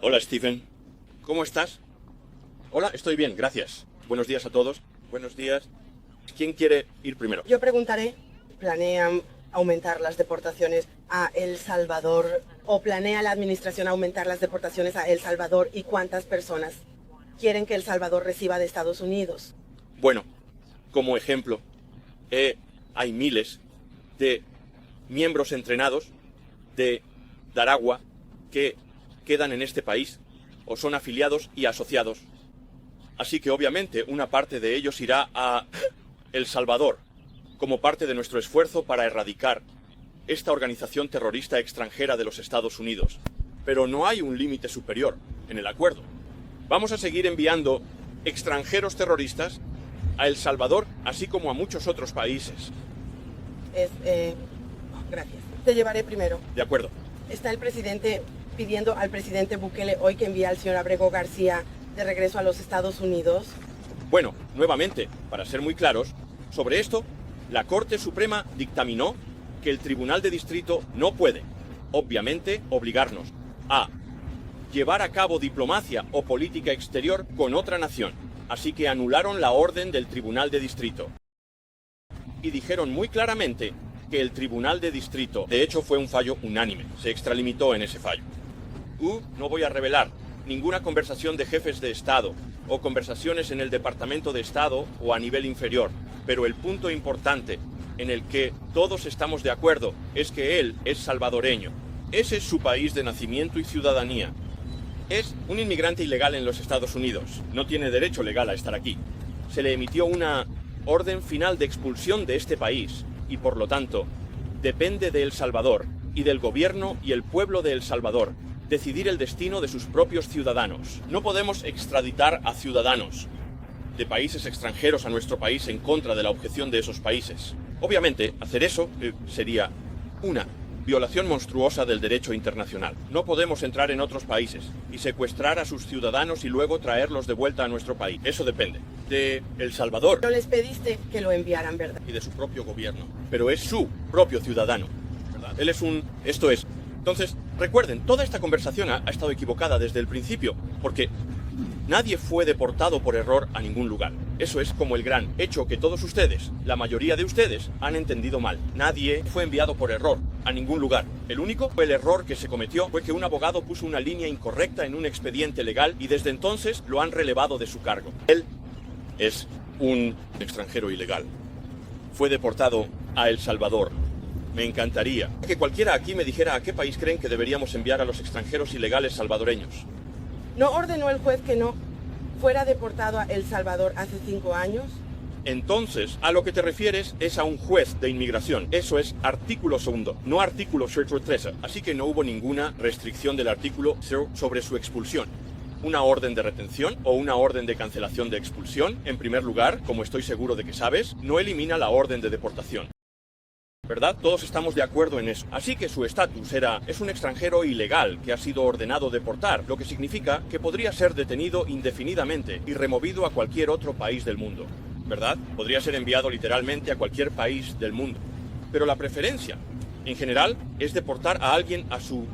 Hola, Stephen. ¿Cómo estás? Hola, estoy bien, gracias. Buenos días a todos. Buenos días. ¿Quién quiere ir primero? Yo preguntaré, ¿planean aumentar las deportaciones a El Salvador o planea la administración aumentar las deportaciones a El Salvador y cuántas personas quieren que El Salvador reciba de Estados Unidos? Bueno, como ejemplo, hay miles de miembros entrenados de Daragua que quedan en este país o son afiliados y asociados. Así que obviamente una parte de ellos irá a El Salvador como parte de nuestro esfuerzo para erradicar esta organización terrorista extranjera de los Estados Unidos. Pero no hay un límite superior en el acuerdo. Vamos a seguir enviando extranjeros terroristas a El Salvador, así como a muchos otros países. Gracias. Te llevaré primero. De acuerdo. Está el presidente pidiendo al presidente Bukele hoy que envíe al señor Abrego García de regreso a los Estados Unidos. Bueno, nuevamente, para ser muy claros, sobre esto, la Corte Suprema dictaminó que el Tribunal de Distrito no puede, obviamente, obligarnos a llevar a cabo diplomacia o política exterior con otra nación. Así que anularon la orden del Tribunal de Distrito. Y dijeron muy claramente que el Tribunal de Distrito, de hecho, fue un fallo unánime, se extralimitó en ese fallo. No voy a revelar ninguna conversación de jefes de Estado o conversaciones en el Departamento de Estado o a nivel inferior, pero el punto importante en el que todos estamos de acuerdo es que él es salvadoreño. Ese es su país de nacimiento y ciudadanía. Es un inmigrante ilegal en los Estados Unidos. No tiene derecho legal a estar aquí. Se le emitió una orden final de expulsión de este país y, por lo tanto, depende de El Salvador y del gobierno y el pueblo de El Salvador decidir el destino de sus propios ciudadanos. No podemos extraditar a ciudadanos de países extranjeros a nuestro país en contra de la objeción de esos países. Obviamente, hacer eso sería una violación monstruosa del derecho internacional. No podemos entrar en otros países y secuestrar a sus ciudadanos y luego traerlos de vuelta a nuestro país. Eso depende de El Salvador. No les pediste que lo enviaran, ¿verdad? Y de su propio gobierno. Pero es su propio ciudadano, ¿verdad? Él es un... Esto es... Entonces, recuerden, toda esta conversación ha estado equivocada desde el principio, porque nadie fue deportado por error a ningún lugar. Eso es como el gran hecho que todos ustedes, la mayoría de ustedes, han entendido mal. Nadie fue enviado por error a ningún lugar. El único error que se cometió fue que un abogado puso una línea incorrecta en un expediente legal y desde entonces lo han relevado de su cargo. Él es un extranjero ilegal. Fue deportado a El Salvador. Me encantaría que cualquiera aquí me dijera a qué país creen que deberíamos enviar a los extranjeros ilegales salvadoreños. ¿No ordenó el juez que no fuera deportado a El Salvador hace 5 años? Entonces, a lo que te refieres es a un juez de inmigración. Eso es artículo 2, no artículo 13. Así que no hubo ninguna restricción del artículo 0 sobre su expulsión. Una orden de retención o una orden de cancelación de expulsión, en primer lugar, como estoy seguro de que sabes, no elimina la orden de deportación. ¿Verdad? Todos estamos de acuerdo en eso. Así que su estatus es un extranjero ilegal que ha sido ordenado deportar, lo que significa que podría ser detenido indefinidamente y removido a cualquier otro país del mundo. ¿Verdad? Podría ser enviado literalmente a cualquier país del mundo. Pero la preferencia, en general, es deportar a alguien a su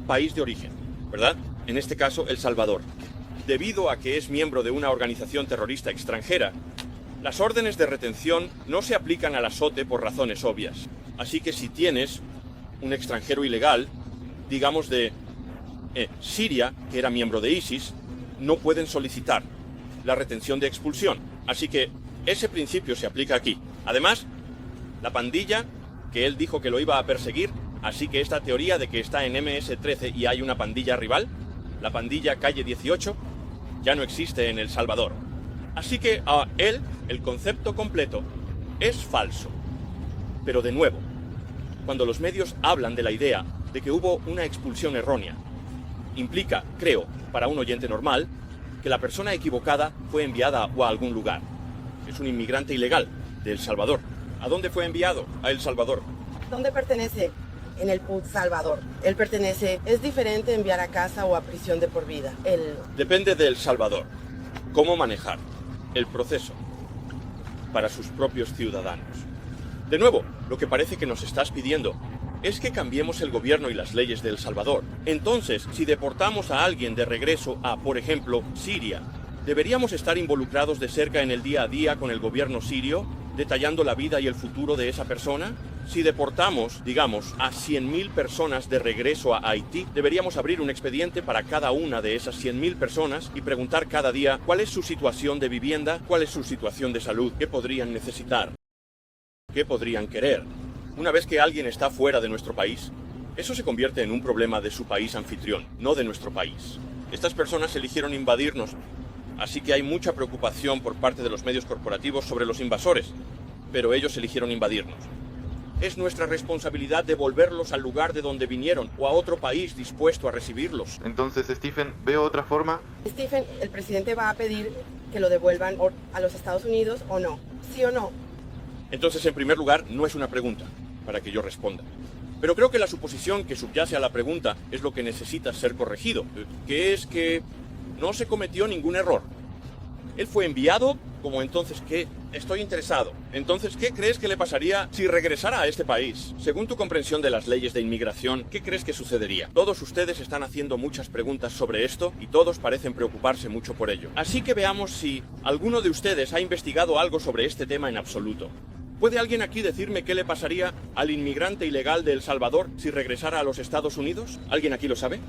país de origen. ¿Verdad? En este caso, El Salvador. Debido a que es miembro de una organización terrorista extranjera, las órdenes de retención no se aplican al azote por razones obvias. Así que si tienes un extranjero ilegal, digamos de Siria, que era miembro de ISIS, no pueden solicitar la retención de expulsión. Así que ese principio se aplica aquí. Además, la pandilla, que él dijo que lo iba a perseguir, así que esta teoría de que está en MS-13 y hay una pandilla rival, la pandilla Calle 18, ya no existe en El Salvador. Así que el concepto completo es falso. Pero de nuevo, cuando los medios hablan de la idea de que hubo una expulsión errónea, implica, creo, para un oyente normal, que la persona equivocada fue enviada a algún lugar. Es un inmigrante ilegal de El Salvador. ¿A dónde fue enviado? A El Salvador. ¿Dónde pertenece? En el Salvador. Él pertenece... ¿Es diferente enviar a casa o a prisión de por vida? Depende de El Salvador. ¿Cómo manejar el proceso para sus propios ciudadanos? De nuevo, lo que parece que nos estás pidiendo es que cambiemos el gobierno y las leyes de El Salvador. Entonces, si deportamos a alguien de regreso a, por ejemplo, Siria, ¿deberíamos estar involucrados de cerca en el día a día con el gobierno sirio, detallando la vida y el futuro de esa persona? Si deportamos, digamos, a 100.000 personas de regreso a Haití, deberíamos abrir un expediente para cada una de esas 100.000 personas y preguntar cada día cuál es su situación de vivienda, cuál es su situación de salud, qué podrían necesitar, qué podrían querer. Una vez que alguien está fuera de nuestro país, eso se convierte en un problema de su país anfitrión, no de nuestro país. Estas personas eligieron invadirnos, así que hay mucha preocupación por parte de los medios corporativos sobre los invasores, pero ellos eligieron invadirnos. Es nuestra responsabilidad devolverlos al lugar de donde vinieron o a otro país dispuesto a recibirlos. Entonces, Stephen, ¿veo otra forma? Stephen, el presidente va a pedir que lo devuelvan a los Estados Unidos o no. ¿Sí o no? Entonces, en primer lugar, no es una pregunta para que yo responda. Pero creo que la suposición que subyace a la pregunta es lo que necesita ser corregido, que es que no se cometió ningún error. Él fue enviado, como entonces, ¿qué? Estoy interesado. Entonces, ¿qué crees que le pasaría si regresara a este país? Según tu comprensión de las leyes de inmigración, ¿qué crees que sucedería? Todos ustedes están haciendo muchas preguntas sobre esto y todos parecen preocuparse mucho por ello. Así que veamos si alguno de ustedes ha investigado algo sobre este tema en absoluto. ¿Puede alguien aquí decirme qué le pasaría al inmigrante ilegal de El Salvador si regresara a los Estados Unidos? ¿Alguien aquí lo sabe?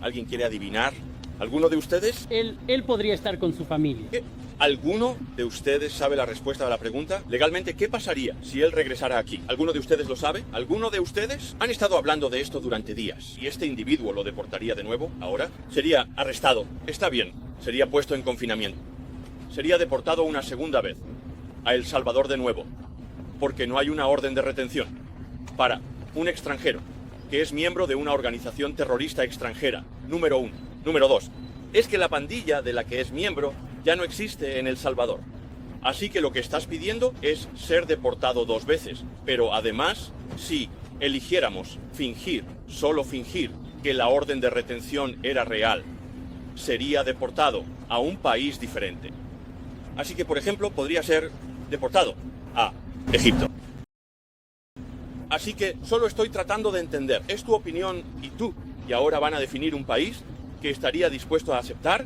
¿Alguien quiere adivinar? ¿Alguno de ustedes? Él podría estar con su familia. ¿Qué? ¿Alguno de ustedes sabe la respuesta a la pregunta? Legalmente, ¿qué pasaría si él regresara aquí? ¿Alguno de ustedes lo sabe? ¿Alguno de ustedes? Han estado hablando de esto durante días. ¿Y este individuo lo deportaría de nuevo ahora? Sería arrestado. Está bien. Sería puesto en confinamiento. Sería deportado una segunda vez. A El Salvador de nuevo. Porque no hay una orden de retención para un extranjero que es miembro de una organización terrorista extranjera. Número 1. Número 2. Es que la pandilla de la que es miembro ya no existe en El Salvador. Así que lo que estás pidiendo es ser deportado 2 veces. Pero además, si eligiéramos fingir, solo fingir, que la orden de retención era real, sería deportado a un país diferente. Así que, por ejemplo, podría ser deportado a Egipto. Así que solo estoy tratando de entender. ¿Es tu opinión y tú? Y ahora van a definir un país que estaría dispuesto a aceptar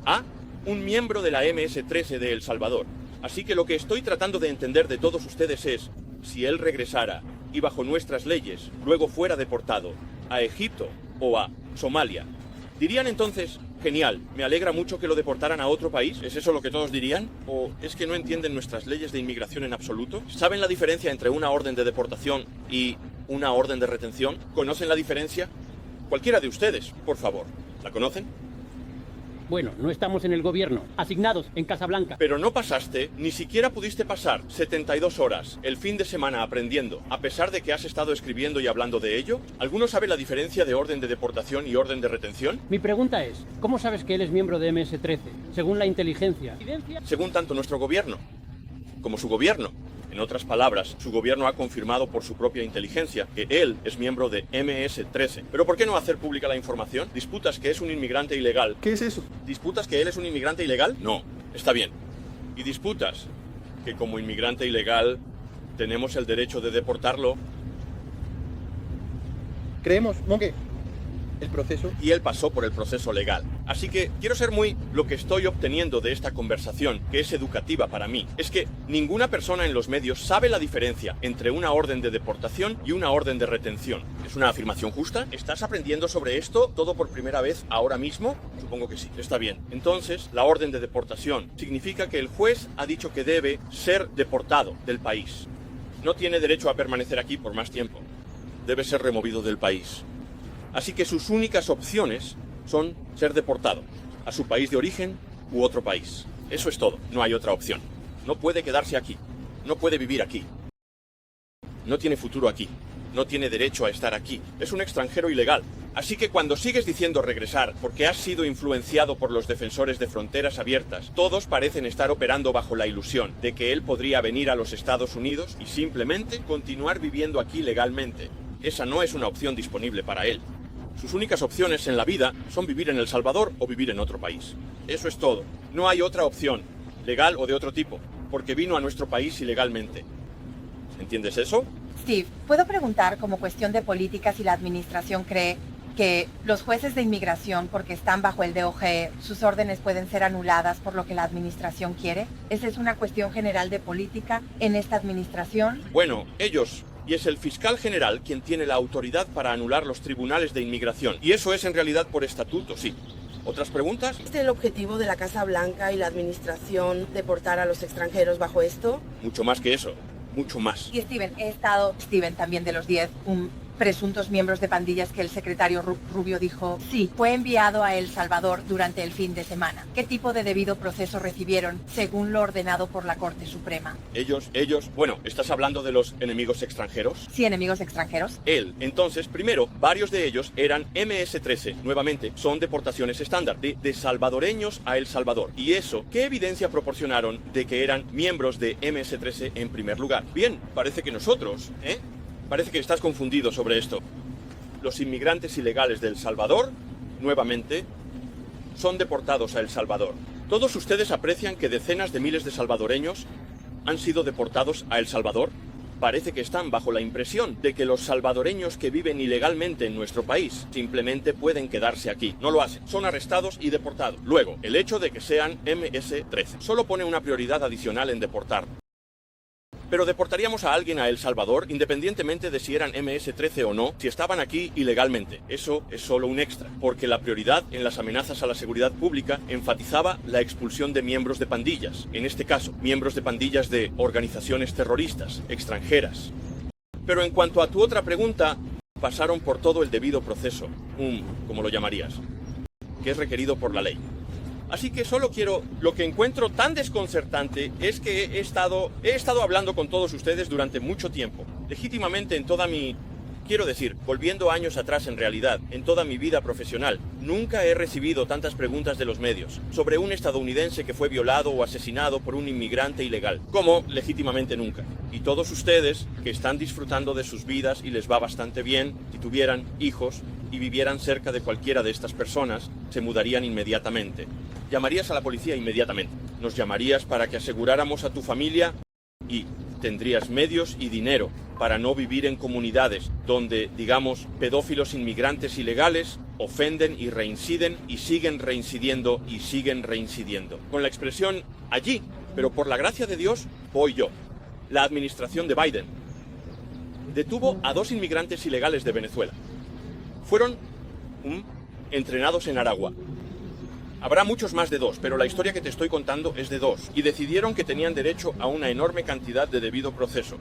a un miembro de la MS-13 de El Salvador. Así que lo que estoy tratando de entender de todos ustedes es, si él regresara y bajo nuestras leyes luego fuera deportado a Egipto o a Somalia, ¿dirían entonces, genial, me alegra mucho que lo deportaran a otro país? ¿Es eso lo que todos dirían? ¿O es que no entienden nuestras leyes de inmigración en absoluto? ¿Saben la diferencia entre una orden de deportación y una orden de retención? ¿Conocen la diferencia? Cualquiera de ustedes, por favor. ¿La conocen? Bueno, no estamos en el gobierno, asignados en Casablanca. Pero no pasaste, ni siquiera pudiste pasar 72 horas el fin de semana aprendiendo, a pesar de que has estado escribiendo y hablando de ello. ¿Alguno sabe la diferencia de orden de deportación y orden de retención? Mi pregunta es, ¿cómo sabes que él es miembro de MS-13? Según la inteligencia. Según tanto nuestro gobierno, como su gobierno. En otras palabras, su gobierno ha confirmado por su propia inteligencia que él es miembro de MS-13. ¿Pero por qué no hacer pública la información? ¿Disputas que es un inmigrante ilegal? ¿Qué es eso? ¿Disputas que él es un inmigrante ilegal? No, está bien. ¿Y disputas que como inmigrante ilegal tenemos el derecho de deportarlo? Creemos, ¿no que el proceso? Y él pasó por el proceso legal. Así que quiero ser muy... Lo que estoy obteniendo de esta conversación, que es educativa para mí, es que ninguna persona en los medios sabe la diferencia entre una orden de deportación y una orden de retención. ¿Es una afirmación justa? ¿Estás aprendiendo sobre esto todo por primera vez ahora mismo? Supongo que sí. Está bien. Entonces, la orden de deportación significa que el juez ha dicho que debe ser deportado del país. No tiene derecho a permanecer aquí por más tiempo. Debe ser removido del país. Así que sus únicas opciones son ser deportado a su país de origen u otro país. Eso es todo, no hay otra opción. No puede quedarse aquí, no puede vivir aquí. No tiene futuro aquí, no tiene derecho a estar aquí. Es un extranjero ilegal. Así que cuando sigues diciendo regresar porque has sido influenciado por los defensores de fronteras abiertas, todos parecen estar operando bajo la ilusión de que él podría venir a los Estados Unidos y simplemente continuar viviendo aquí legalmente. Esa no es una opción disponible para él. Sus únicas opciones en la vida son vivir en El Salvador o vivir en otro país. Eso es todo. No hay otra opción, legal o de otro tipo, porque vino a nuestro país ilegalmente. ¿Entiendes eso? Steve, ¿puedo preguntar como cuestión de política si la administración cree que los jueces de inmigración, porque están bajo el DOJ, sus órdenes pueden ser anuladas por lo que la administración quiere? ¿Esa es una cuestión general de política en esta administración? Bueno, ellos, y es el fiscal general quien tiene la autoridad para anular los tribunales de inmigración. Y eso es en realidad por estatuto, sí. ¿Otras preguntas? ¿Es el objetivo de la Casa Blanca y la administración deportar a los extranjeros bajo esto? Mucho más que eso, mucho más. Y Steven también de los 10, presuntos miembros de pandillas que el secretario Rubio dijo, sí, fue enviado a El Salvador durante el fin de semana. ¿Qué tipo de debido proceso recibieron según lo ordenado por la Corte Suprema? Ellos, bueno, ¿estás hablando de los enemigos extranjeros? Sí, enemigos extranjeros. Entonces, primero, varios de ellos eran MS-13, nuevamente, son deportaciones estándar, de salvadoreños a El Salvador. ¿Y eso qué evidencia proporcionaron de que eran miembros de MS-13 en primer lugar? Bien, parece que nosotros, Parece que estás confundido sobre esto. Los inmigrantes ilegales de El Salvador, nuevamente, son deportados a El Salvador. ¿Todos ustedes aprecian que decenas de miles de salvadoreños han sido deportados a El Salvador? Parece que están bajo la impresión de que los salvadoreños que viven ilegalmente en nuestro país simplemente pueden quedarse aquí. No lo hacen. Son arrestados y deportados. Luego, el hecho de que sean MS-13 solo pone una prioridad adicional en deportar. Pero deportaríamos a alguien a El Salvador independientemente de si eran MS-13 o no, si estaban aquí ilegalmente. Eso es solo un extra, porque la prioridad en las amenazas a la seguridad pública enfatizaba la expulsión de miembros de pandillas, en este caso, miembros de pandillas de organizaciones terroristas, extranjeras. Pero en cuanto a tu otra pregunta, pasaron por todo el debido proceso, como lo llamarías, que es requerido por la ley. Así que solo lo que encuentro tan desconcertante es que he estado hablando con todos ustedes durante mucho tiempo, legítimamente en toda mi... Quiero decir, volviendo años atrás en realidad, en toda mi vida profesional, nunca he recibido tantas preguntas de los medios sobre un estadounidense que fue violado o asesinado por un inmigrante ilegal, como legítimamente nunca. Y todos ustedes, que están disfrutando de sus vidas y les va bastante bien, si tuvieran hijos y vivieran cerca de cualquiera de estas personas, se mudarían inmediatamente. Llamarías a la policía inmediatamente. Nos llamarías para que aseguráramos a tu familia y tendrías medios y dinero para no vivir en comunidades donde, digamos, pedófilos inmigrantes ilegales ofenden y reinciden y siguen reincidiendo y siguen reincidiendo. Con la expresión allí, pero por la gracia de Dios, voy yo. La administración de Biden detuvo a 2 inmigrantes ilegales de Venezuela. Fueron entrenados en Aragua. Habrá muchos más de 2, pero la historia que te estoy contando es de 2. Y decidieron que tenían derecho a una enorme cantidad de debido proceso.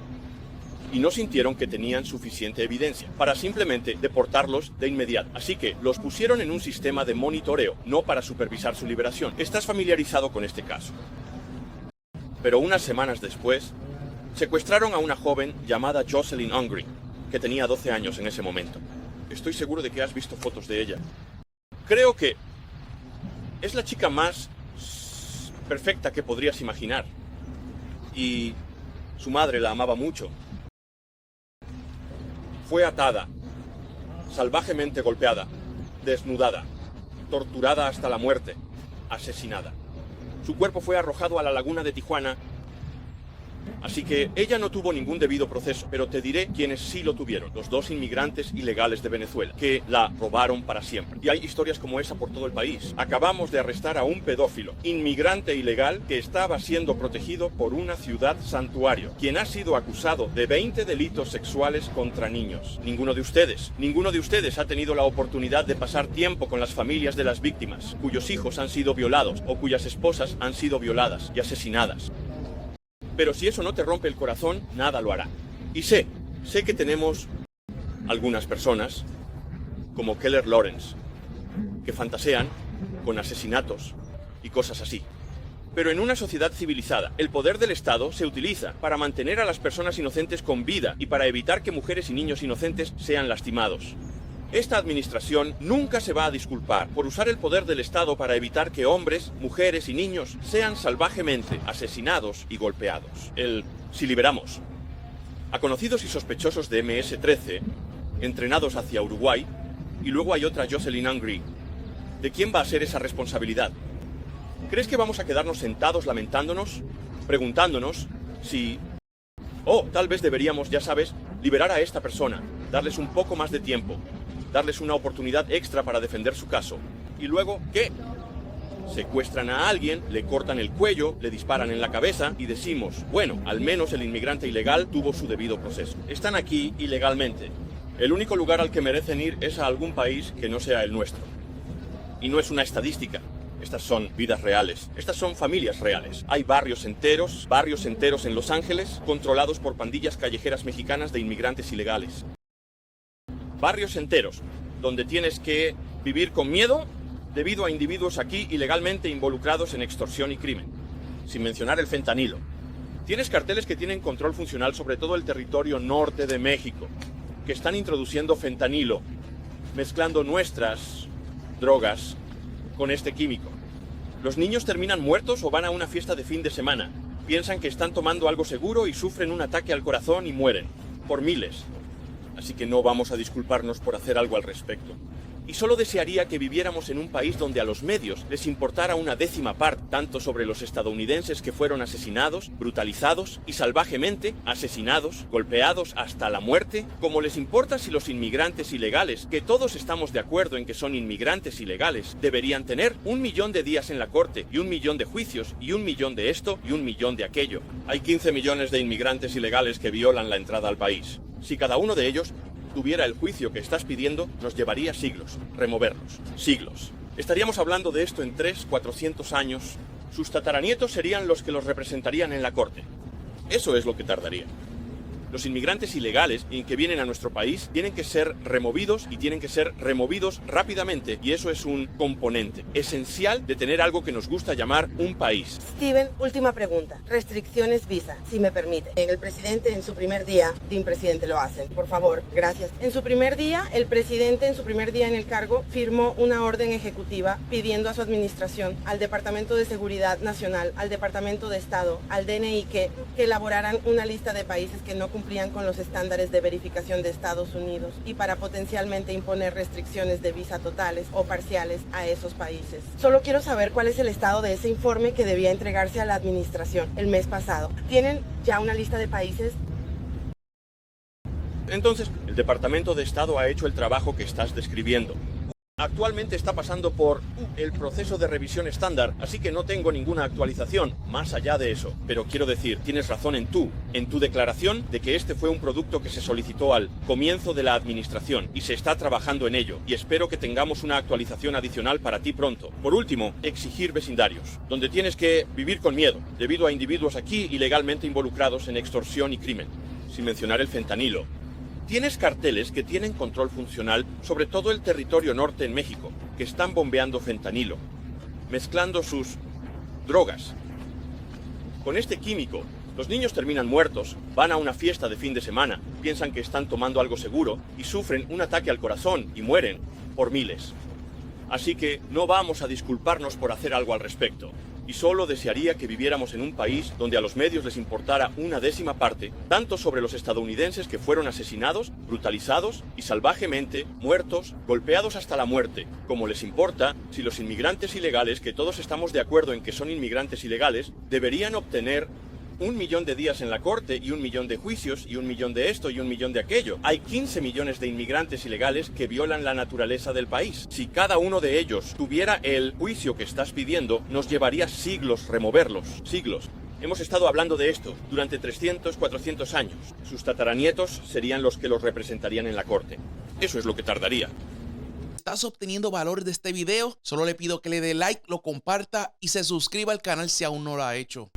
Y no sintieron que tenían suficiente evidencia para simplemente deportarlos de inmediato. Así que los pusieron en un sistema de monitoreo, no para supervisar su liberación. Estás familiarizado con este caso. Pero unas semanas después, secuestraron a una joven llamada Jocelyn Hungry, que tenía 12 años en ese momento. Estoy seguro de que has visto fotos de ella. Creo que es la chica más perfecta que podrías imaginar. Y su madre la amaba mucho. Fue atada, salvajemente golpeada, desnudada, torturada hasta la muerte, asesinada. Su cuerpo fue arrojado a la laguna de Tijuana. Así que ella no tuvo ningún debido proceso, pero te diré quienes sí lo tuvieron, los 2 inmigrantes ilegales de Venezuela, que la robaron para siempre. Y hay historias como esa por todo el país. Acabamos de arrestar a un pedófilo, inmigrante ilegal, que estaba siendo protegido por una ciudad santuario, quien ha sido acusado de 20 delitos sexuales contra niños. Ninguno de ustedes ha tenido la oportunidad de pasar tiempo con las familias de las víctimas, cuyos hijos han sido violados o cuyas esposas han sido violadas y asesinadas. Pero si eso no te rompe el corazón, nada lo hará. Y sé que tenemos algunas personas, como Keller Lawrence, que fantasean con asesinatos y cosas así. Pero en una sociedad civilizada, el poder del Estado se utiliza para mantener a las personas inocentes con vida y para evitar que mujeres y niños inocentes sean lastimados. Esta administración nunca se va a disculpar por usar el poder del Estado para evitar que hombres, mujeres y niños sean salvajemente asesinados y golpeados. Si liberamos a conocidos y sospechosos de MS-13, entrenados hacia Uruguay, y luego hay otra Jocelyn Hungry, ¿de quién va a ser esa responsabilidad? ¿Crees que vamos a quedarnos sentados lamentándonos, preguntándonos si... tal vez deberíamos, ya sabes, liberar a esta persona, darles un poco más de tiempo, darles una oportunidad extra para defender su caso. ¿Y luego qué? Secuestran a alguien, le cortan el cuello, le disparan en la cabeza y decimos, bueno, al menos el inmigrante ilegal tuvo su debido proceso. Están aquí ilegalmente. El único lugar al que merecen ir es a algún país que no sea el nuestro. Y no es una estadística. Estas son vidas reales. Estas son familias reales. Hay barrios enteros en Los Ángeles, controlados por pandillas callejeras mexicanas de inmigrantes ilegales. Barrios enteros, donde tienes que vivir con miedo debido a individuos aquí ilegalmente involucrados en extorsión y crimen. Sin mencionar el fentanilo. Tienes carteles que tienen control funcional sobre todo el territorio norte de México, que están introduciendo fentanilo, mezclando nuestras drogas con este químico. Los niños terminan muertos o van a una fiesta de fin de semana. Piensan que están tomando algo seguro y sufren un ataque al corazón y mueren. Por miles. Así que no vamos a disculparnos por hacer algo al respecto. Y solo desearía que viviéramos en un país donde a los medios les importara una décima parte, tanto sobre los estadounidenses que fueron asesinados, brutalizados y salvajemente asesinados, golpeados hasta la muerte, como les importa si los inmigrantes ilegales, que todos estamos de acuerdo en que son inmigrantes ilegales, deberían tener 1 millón de días en la corte y 1 millón de juicios y 1 millón de esto y 1 millón de aquello. Hay 15 millones de inmigrantes ilegales que violan la entrada al país. Si cada uno de ellos tuviera el juicio que estás pidiendo, nos llevaría siglos removerlos. Siglos. Estaríamos hablando de esto en 300-400 años. Sus tataranietos serían los que los representarían en la corte. Eso es lo que tardaría. Los inmigrantes ilegales que vienen a nuestro país tienen que ser removidos y tienen que ser removidos rápidamente, y eso es un componente esencial de tener algo que nos gusta llamar un país. Steven, última pregunta. Restricciones visa, si me permite. El presidente en su primer día, presidente lo hacen, por favor, gracias. En su primer día, el presidente en su primer día en el cargo firmó una orden ejecutiva pidiendo a su administración, al Departamento de Seguridad Nacional, al Departamento de Estado, al DNI que elaboraran una lista de países que no cumplían con los estándares de verificación de Estados Unidos y para potencialmente imponer restricciones de visa totales o parciales a esos países. Solo quiero saber cuál es el estado de ese informe que debía entregarse a la administración el mes pasado. ¿Tienen ya una lista de países? Entonces, el Departamento de Estado ha hecho el trabajo que estás describiendo. Actualmente está pasando por el proceso de revisión estándar, así que no tengo ninguna actualización más allá de eso. Pero quiero decir, tienes razón en tu declaración de que este fue un producto que se solicitó al comienzo de la administración y se está trabajando en ello, y espero que tengamos una actualización adicional para ti pronto. Por último, exigir vecindarios, donde tienes que vivir con miedo, debido a individuos aquí ilegalmente involucrados en extorsión y crimen, sin mencionar el fentanilo. Tienes carteles que tienen control funcional sobre todo el territorio norte en México, que están bombeando fentanilo, mezclando sus drogas. Con este químico, los niños terminan muertos, van a una fiesta de fin de semana, piensan que están tomando algo seguro y sufren un ataque al corazón y mueren por miles. Así que no vamos a disculparnos por hacer algo al respecto. Y solo desearía que viviéramos en un país donde a los medios les importara una décima parte, tanto sobre los estadounidenses que fueron asesinados, brutalizados y salvajemente muertos, golpeados hasta la muerte, como les importa si los inmigrantes ilegales, que todos estamos de acuerdo en que son inmigrantes ilegales, deberían obtener 1 millón de días en la corte y 1 millón de juicios y 1 millón de esto y 1 millón de aquello. Hay 15 millones de inmigrantes ilegales que violan la naturaleza del país. Si cada uno de ellos tuviera el juicio que estás pidiendo, nos llevaría siglos removerlos. Siglos. Hemos estado hablando de esto durante 300, 400 años. Sus tataranietos serían los que los representarían en la corte. Eso es lo que tardaría. ¿Estás obteniendo valor de este video? Solo le pido que le dé like, lo comparta y se suscriba al canal si aún no lo ha hecho.